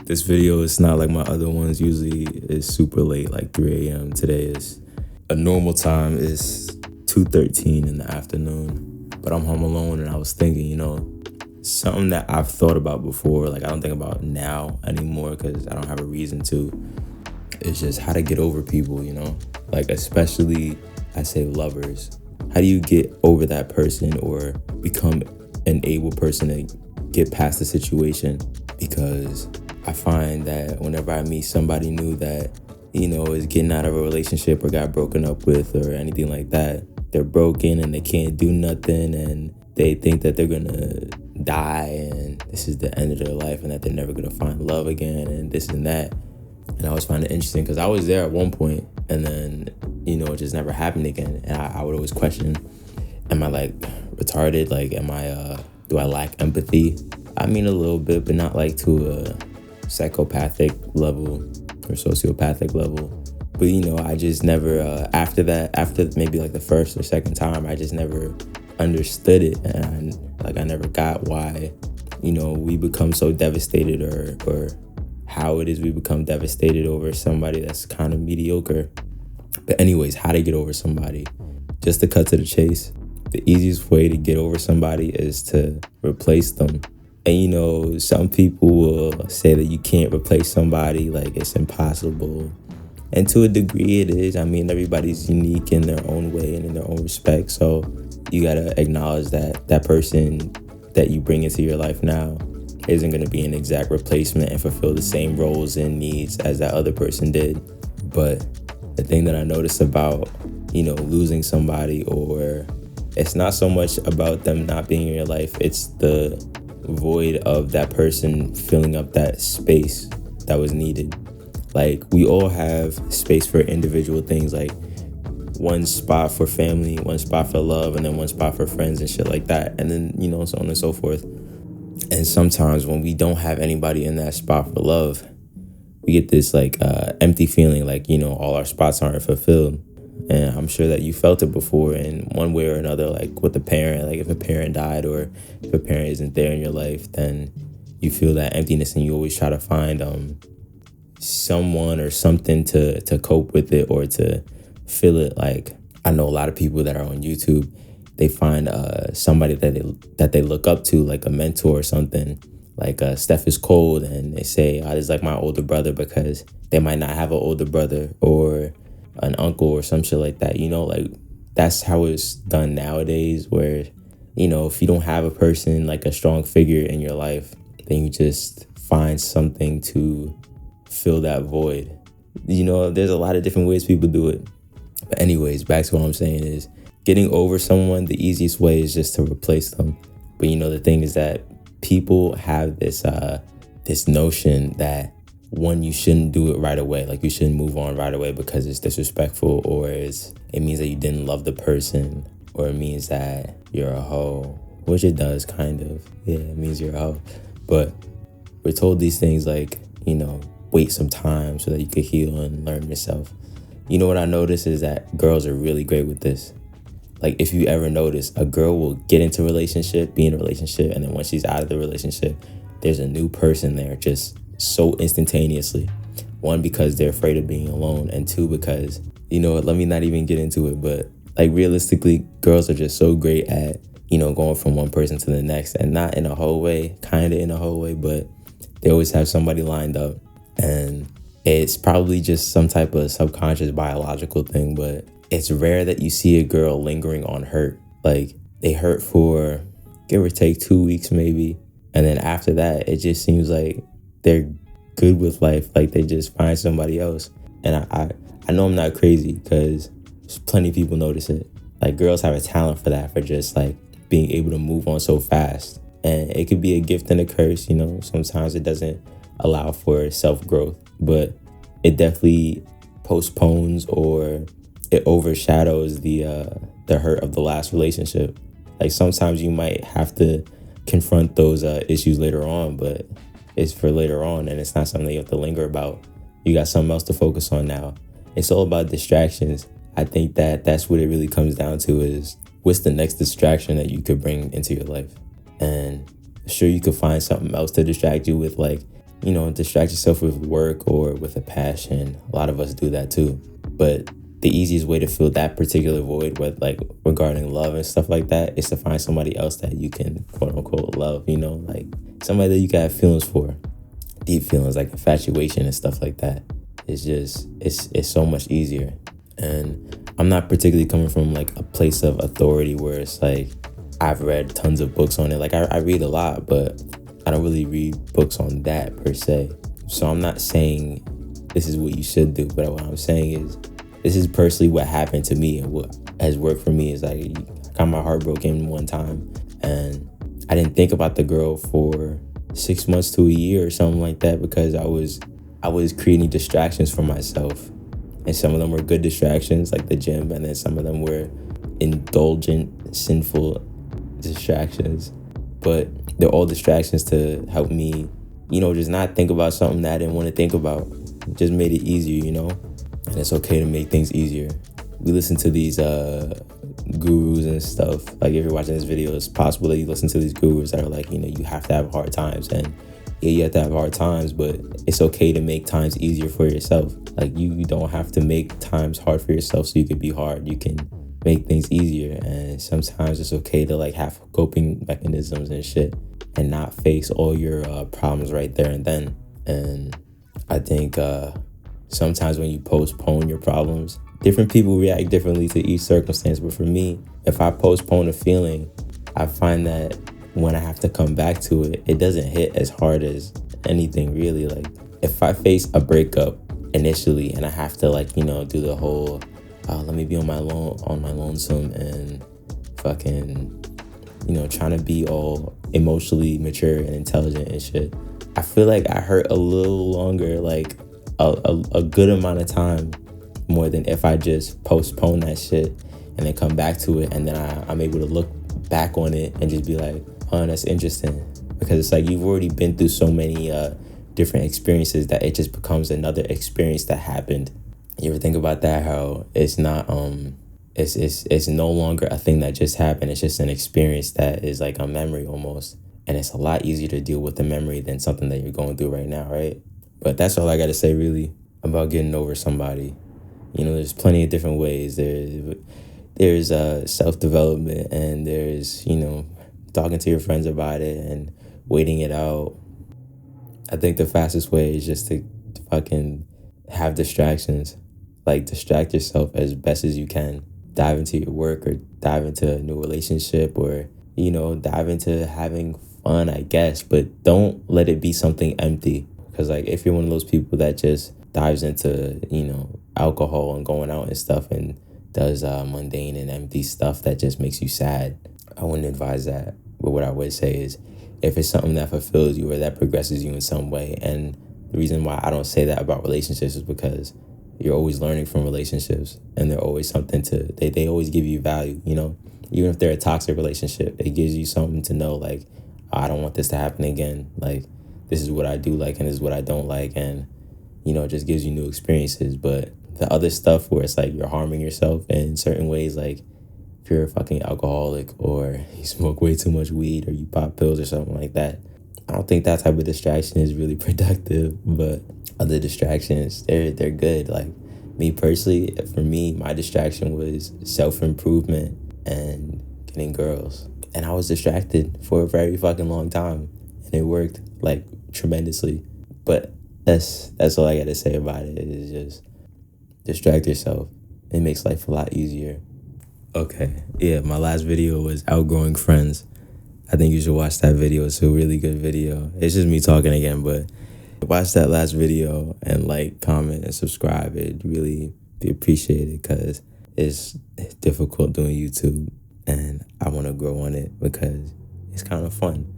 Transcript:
This video is not like my other ones. Usually it's super late, like 3 a.m. Today is a normal time is 2:13 in the afternoon. But I'm home alone and I was thinking, something that I've thought about before, like I don't think about now anymore because I don't have a reason to. It's just how to get over people, like especially I say lovers. How do you get over that person or become an able person to get past the situation? Because I find that whenever I meet somebody new that, is getting out of a relationship or got broken up with or anything like that, they're broken and they can't do nothing and they think that they're gonna die and this is the end of their life and that they're never gonna find love again and this and that. And I always find it interesting because I was there at one point and then, it just never happened again. And I would always question, am I like retarded? Like, do I lack empathy? I mean, a little bit, but not like to a psychopathic level or sociopathic level. But, I just never, after maybe like the first or second time, I just never understood it. And I never got why, we become so devastated or how it is we become devastated over somebody that's kind of mediocre. But anyways, how to get over somebody. Just to cut to the chase, the easiest way to get over somebody is to replace them. And some people will say that you can't replace somebody, like it's impossible. And to a degree it is. I mean, everybody's unique in their own way and in their own respect. So you gotta acknowledge that that person that you bring into your life now isn't gonna be an exact replacement and fulfill the same roles and needs as that other person did. But the thing that I noticed about, losing somebody, or it's not so much about them not being in your life, it's the void of that person filling up that space that was needed. Like, we all have space for individual things, like one spot for family, one spot for love, and then one spot for friends and shit like that. And then, so on and so forth. And sometimes when we don't have anybody in that spot for love, we get this empty feeling, like, all our spots aren't fulfilled. And I'm sure that you felt it before in one way or another, like with a parent. Like if a parent died or if a parent isn't there in your life, then you feel that emptiness and you always try to find someone or something to cope with it or to fill it. Like, I know a lot of people that are on YouTube, they find somebody that they look up to, like a mentor or something. Like Steph is cold, and they say, this is like my older brother, because they might not have an older brother or an uncle or some shit like that. Like that's how it's done nowadays, where, if you don't have a person, like a strong figure in your life, then you just find something to fill that void. There's a lot of different ways people do it. But anyways, back to what I'm saying is, getting over someone, the easiest way is just to replace them. But the thing is that people have this notion that, one, you shouldn't do it right away. Like, you shouldn't move on right away because it's disrespectful, or it means that you didn't love the person, or it means that you're a hoe, which it does kind of. Yeah, it means you're a hoe. But we're told these things like, wait some time so that you could heal and learn yourself. What I notice is that girls are really great with this. Like, if you ever notice, a girl will get into a relationship, be in a relationship, and then once she's out of the relationship, there's a new person there just so instantaneously. One, because they're afraid of being alone, and two, because, let me not even get into it, but like realistically, girls are just so great at, going from one person to the next, and not in a whole way, kind of in a whole way, but they always have somebody lined up. And it's probably just some type of subconscious biological thing, but it's rare that you see a girl lingering on hurt. Like, they hurt for, give or take, 2 weeks maybe. And then after that, it just seems like they're good with life. Like, they just find somebody else. And I know I'm not crazy, because plenty of people notice it. Like, girls have a talent for that, for just like being able to move on so fast. And it could be a gift and a curse, Sometimes it doesn't allow for self-growth, but it definitely postpones or it overshadows the hurt of the last relationship. Like, sometimes you might have to confront those issues later on, but it's for later on, and it's not something that you have to linger about. You got something else to focus on now. It's all about distractions. I think that that's what it really comes down to, is what's the next distraction that you could bring into your life. And sure, you could find something else to distract you with, like distract yourself with work or with a passion. A lot of us do that too. But the easiest way to fill that particular void with like regarding love and stuff like that is to find somebody else that you can quote unquote love, like somebody that you can have feelings for, deep feelings like infatuation and stuff like that. It's so much easier. And I'm not particularly coming from like a place of authority where it's like I've read tons of books on it. Like I read a lot, but I don't really read books on that per se. So I'm not saying this is what you should do, but what I'm saying is this is personally what happened to me, and what has worked for me is like I got my heart broken one time, and I didn't think about the girl for 6 months to a year or something like that because I was creating distractions for myself. And some of them were good distractions like the gym, and then some of them were indulgent, sinful distractions. But they're all distractions to help me, just not think about something that I didn't want to think about. It just made it easier, And it's okay to make things easier. We listen to these gurus and stuff. Like if you're watching this video, it's possible that you listen to these gurus that are like, you have to have hard times. And yeah, you have to have hard times, but it's okay to make times easier for yourself. Like you don't have to make times hard for yourself so you can be hard. You can make things easier, and sometimes it's okay to like have coping mechanisms and shit and not face all your problems right there and then. And I think sometimes when you postpone your problems, different people react differently to each circumstance. But for me, if I postpone a feeling, I find that when I have to come back to it, it doesn't hit as hard as anything really. Like if I face a breakup initially and I have to like, do the whole let me be on my lonesome and fucking, trying to be all emotionally mature and intelligent and shit, I feel like I hurt a little longer, like a good amount of time more than if I just postpone that shit and then come back to it, and then I'm able to look back on it and just be like, oh, that's interesting. Because it's like you've already been through so many different experiences that it just becomes another experience that happened. You ever think about that? How it's not it's no longer a thing that just happened. It's just an experience that is like a memory almost. And it's a lot easier to deal with the memory than something that you're going through right now, right? But that's all I got to say really about getting over somebody. There's plenty of different ways. There's self-development, and there's, talking to your friends about it and waiting it out. I think the fastest way is just to fucking have distractions. Like distract yourself as best as you can. Dive into your work or dive into a new relationship or, dive into having fun, I guess. But don't let it be something empty. Because like if you're one of those people that just dives into, alcohol and going out and stuff and does mundane and empty stuff that just makes you sad, I wouldn't advise that. But what I would say is if it's something that fulfills you or that progresses you in some way. And the reason why I don't say that about relationships is because you're always learning from relationships, and they're always something they always give you value, even if they're a toxic relationship, it gives you something to know, like, I don't want this to happen again. Like, this is what I do like and this is what I don't like. And, it just gives you new experiences. But the other stuff where it's like you're harming yourself in certain ways, like if you're a fucking alcoholic or you smoke way too much weed or you pop pills or something like that, I don't think that type of distraction is really productive. But other distractions, they're good. Like me personally, for me, my distraction was self-improvement and getting girls. And I was distracted for a very fucking long time, and it worked like tremendously. But that's all I gotta say about it, is just distract yourself. It makes life a lot easier. Okay, yeah, my last video was outgrowing friends. I think you should watch that video. It's a really good video. It's just me talking again, but watch that last video and like, comment, and subscribe. It'd really be appreciated because it's difficult doing YouTube, and I want to grow on it because it's kind of fun.